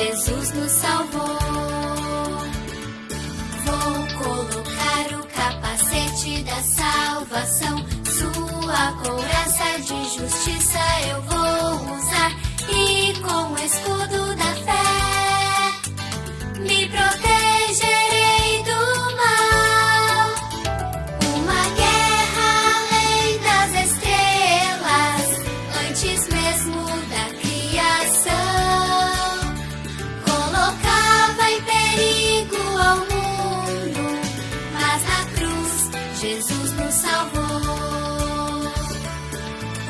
Jesus nos salvou. Vou colocar o capacete da salvação, sua couraça de justiça eu vou usar, e com o escudo da fé me protegerei do mal. Uma guerra além das estrelas, antes mesmo da criação, colocava em perigo ao mundo, mas na cruz Jesus nos salvou.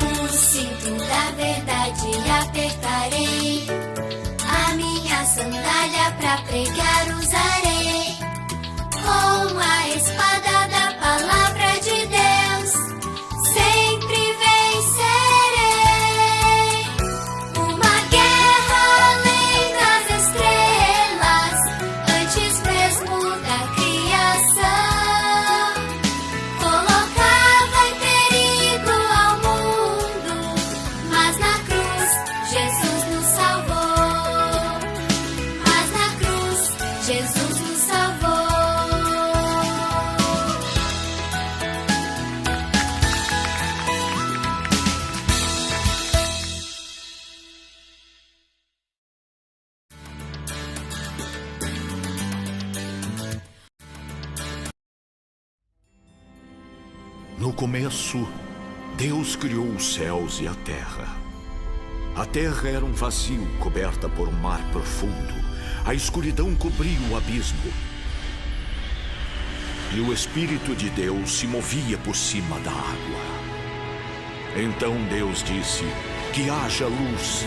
O cinto da verdade apertarei, a minha sandália pra pregar usarei, com a espada da palavra de Deus sempre vencerei. Uma guerra além das estrelas, antes mesmo da criação, colocava em perigo ao mundo, mas na cruz Jesus nos salvou. Mas na cruz Jesus nos salvou. No começo, Deus criou os céus e a terra. A terra era um vazio coberta por um mar profundo. A escuridão cobria o abismo. E o Espírito de Deus se movia por cima da água. Então Deus disse: que haja luz.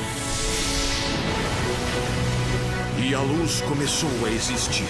E a luz começou a existir.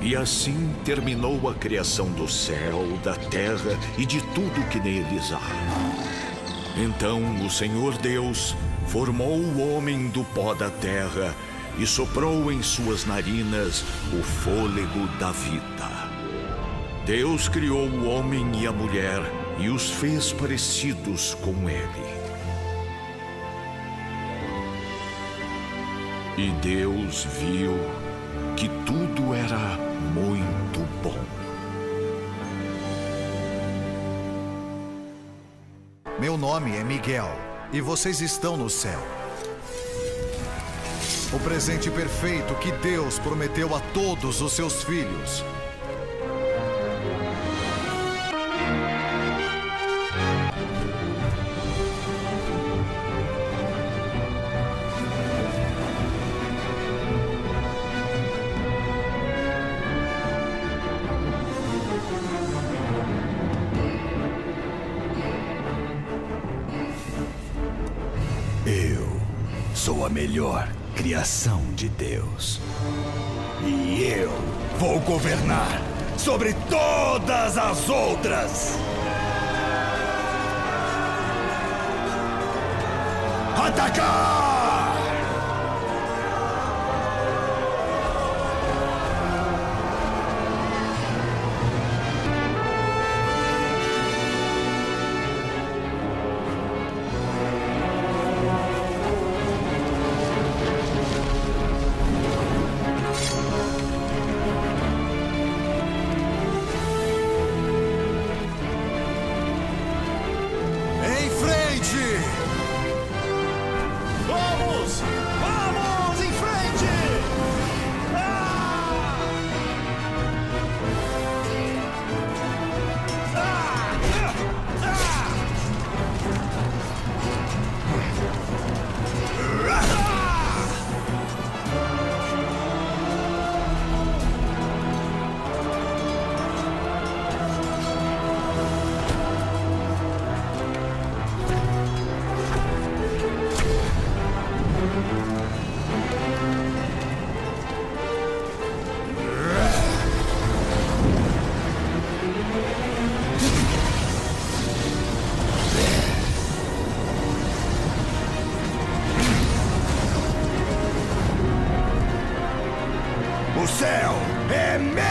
E assim terminou a criação do céu, da terra e de tudo que neles há. Então o Senhor Deus formou o homem do pó da terra e soprou em suas narinas o fôlego da vida. Deus criou o homem e a mulher e os fez parecidos com ele. E Deus viu que tudo era muito bom. Meu nome é Miguel e vocês estão no céu. O presente perfeito que Deus prometeu a todos os seus filhos. Sou a melhor criação de Deus. E eu vou governar sobre todas as outras. Atacar! Em frente! céu é meu!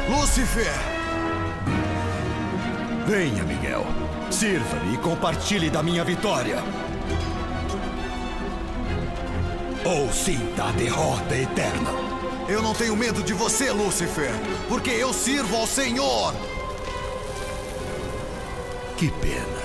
Lúcifer! Venha, Miguel. Sirva-me e compartilhe da minha vitória. Ou sinta a derrota eterna. Eu não tenho medo de você, Lúcifer, porque eu sirvo ao Senhor! Que pena.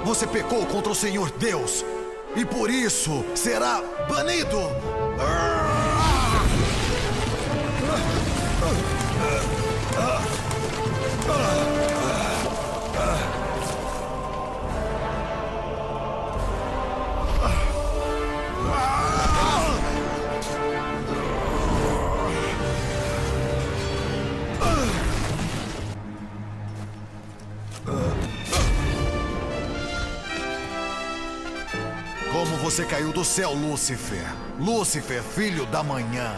Você pecou contra o Senhor Deus e por isso será banido! Como você caiu do céu, Lúcifer? Lúcifer, filho da manhã.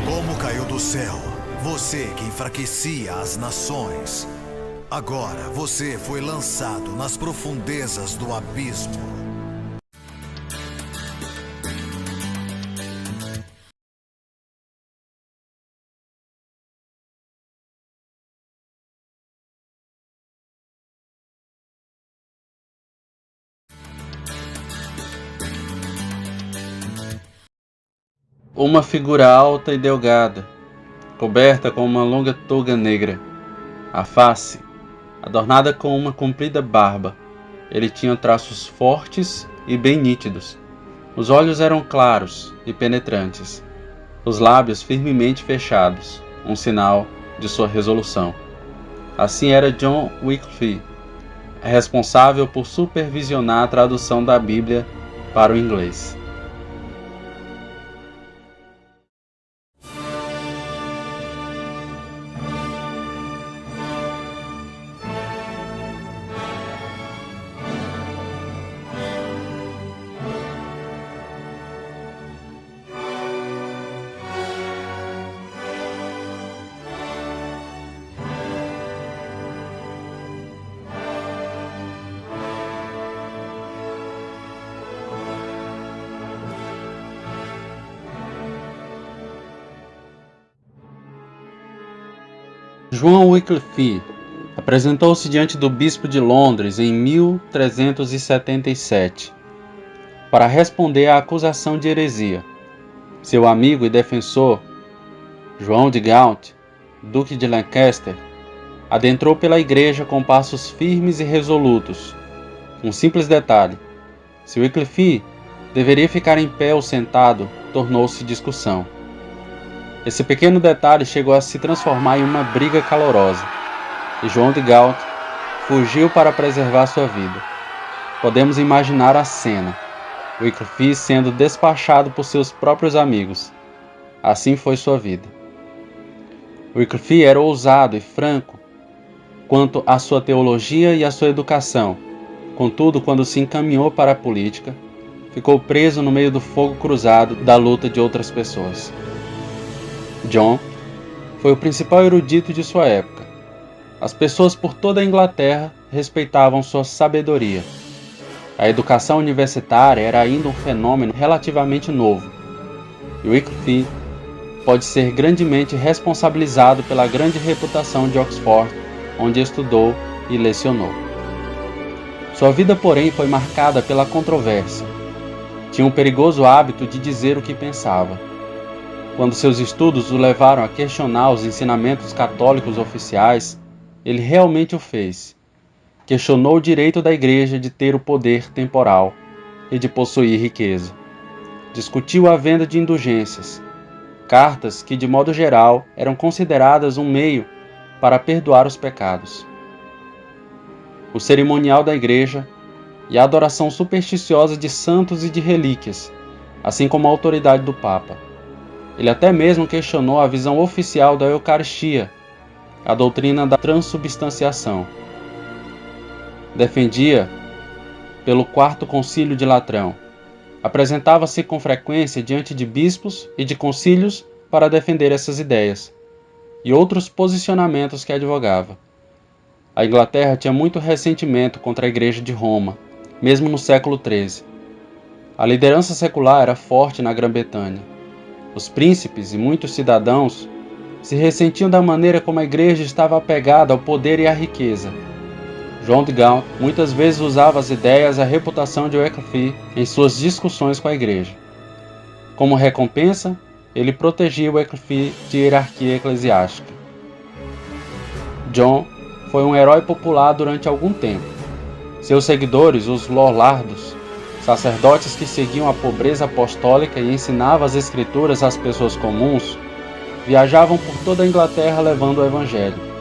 Como caiu do céu? Você que enfraquecia as nações. Agora você foi lançado nas profundezas do abismo. Uma figura alta e delgada, coberta com uma longa touga negra. A face, adornada com uma comprida barba. Ele tinha traços fortes e bem nítidos. Os olhos eram claros e penetrantes. Os lábios firmemente fechados, um sinal de sua resolução. Assim era John Wycliffe, responsável por supervisionar a tradução da Bíblia para o inglês. João Wycliffe apresentou-se diante do bispo de Londres em 1377 para responder à acusação de heresia. Seu amigo e defensor, João de Gaunt, duque de Lancaster, adentrou pela igreja com passos firmes e resolutos. Um simples detalhe: se Wycliffe deveria ficar em pé ou sentado, tornou-se discussão. Esse pequeno detalhe chegou a se transformar em uma briga calorosa, e João de Gaunt fugiu para preservar sua vida. Podemos imaginar a cena: Wycliffe sendo despachado por seus próprios amigos. Assim foi sua vida. Wycliffe era ousado e franco quanto à sua teologia e à sua educação. Contudo, quando se encaminhou para a política, ficou preso no meio do fogo cruzado da luta de outras pessoas. John foi o principal erudito de sua época. As pessoas por toda a Inglaterra respeitavam sua sabedoria. A educação universitária era ainda um fenômeno relativamente novo, e Wycliffe pode ser grandemente responsabilizado pela grande reputação de Oxford, onde estudou e lecionou. Sua vida, porém, foi marcada pela controvérsia. Tinha um perigoso hábito de dizer o que pensava. Quando seus estudos o levaram a questionar os ensinamentos católicos oficiais, ele realmente o fez. Questionou o direito da Igreja de ter o poder temporal e de possuir riqueza. Discutiu a venda de indulgências, cartas que, de modo geral, eram consideradas um meio para perdoar os pecados. o cerimonial da igreja e a adoração supersticiosa de santos e de relíquias, assim como a autoridade do Papa. Ele até mesmo questionou a visão oficial da Eucaristia, a doutrina da transubstanciação. Defendia pelo Quarto Concílio de Latrão. Apresentava-se com frequência diante de bispos e de concílios para defender essas ideias e outros posicionamentos que advogava. A Inglaterra tinha muito ressentimento contra a Igreja de Roma, mesmo no século XIII. A liderança secular era forte na Grã-Bretanha. Os príncipes e muitos cidadãos se ressentiam da maneira como a Igreja estava apegada ao poder e à riqueza. João de Gaunt muitas vezes usava as ideias e a reputação de Wycliffe em suas discussões com a Igreja. Como recompensa, ele protegia Wycliffe de hierarquia eclesiástica. John foi um herói popular durante algum tempo. Seus seguidores, os lollardos, sacerdotes que seguiam a pobreza apostólica e ensinavam as escrituras às pessoas comuns, viajavam por toda a Inglaterra levando o Evangelho.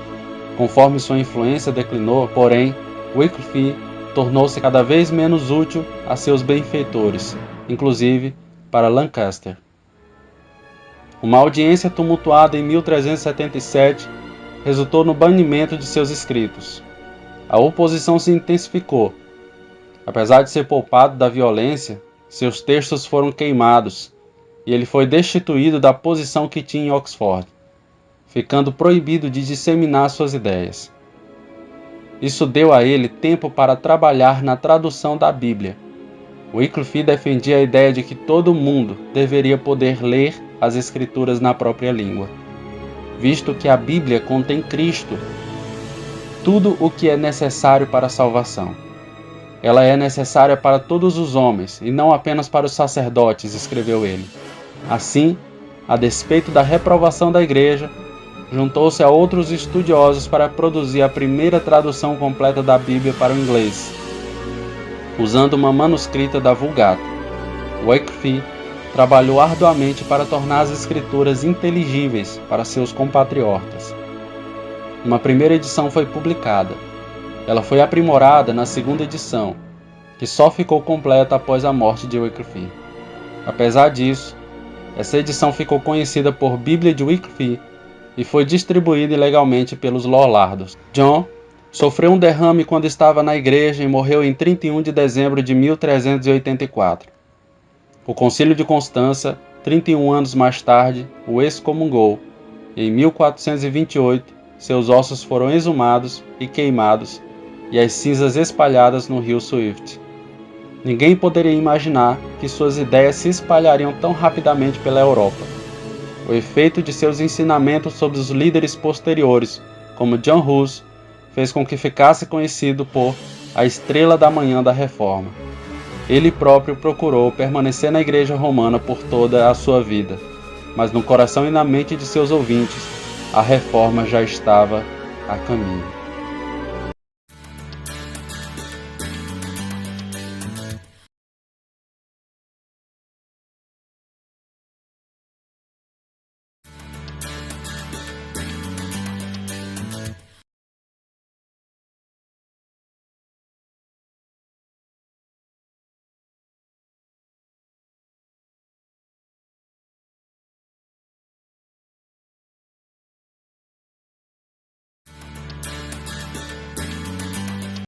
Conforme sua influência declinou, porém, Wycliffe tornou-se cada vez menos útil a seus benfeitores, inclusive para Lancaster. Uma audiência tumultuada em 1377 resultou no banimento de seus escritos. A oposição se intensificou. Apesar de ser poupado da violência, seus textos foram queimados e ele foi destituído da posição que tinha em Oxford, ficando proibido de disseminar suas ideias. Isso deu a ele tempo para trabalhar na tradução da Bíblia. Wycliffe defendia a ideia de que todo mundo deveria poder ler as Escrituras na própria língua, visto que a Bíblia contém Cristo, tudo o que é necessário para a salvação. Ela é necessária para todos os homens, e não apenas para os sacerdotes, escreveu ele. Assim, a despeito da reprovação da Igreja, juntou-se a outros estudiosos para produzir a primeira tradução completa da Bíblia para o inglês, usando uma manuscrita da Vulgata. Wycliffe trabalhou arduamente para tornar as escrituras inteligíveis para seus compatriotas. Uma primeira edição foi publicada. Ela foi aprimorada na segunda edição, que só ficou completa após a morte de Wycliffe. Apesar disso, essa edição ficou conhecida por Bíblia de Wycliffe e foi distribuída ilegalmente pelos lollardos. John sofreu um derrame quando estava na igreja e morreu em 31 de dezembro de 1384. O Concílio de Constança, 31 anos mais tarde, o excomungou. Em 1428, seus ossos foram exumados e queimados e as cinzas espalhadas no rio Swift. Ninguém poderia imaginar que suas ideias se espalhariam tão rapidamente pela Europa. O efeito de seus ensinamentos sobre os líderes posteriores, como John Hus, fez com que ficasse conhecido por a estrela da manhã da Reforma. Ele próprio procurou permanecer na Igreja Romana por toda a sua vida, mas no coração e na mente de seus ouvintes, a Reforma já estava a caminho.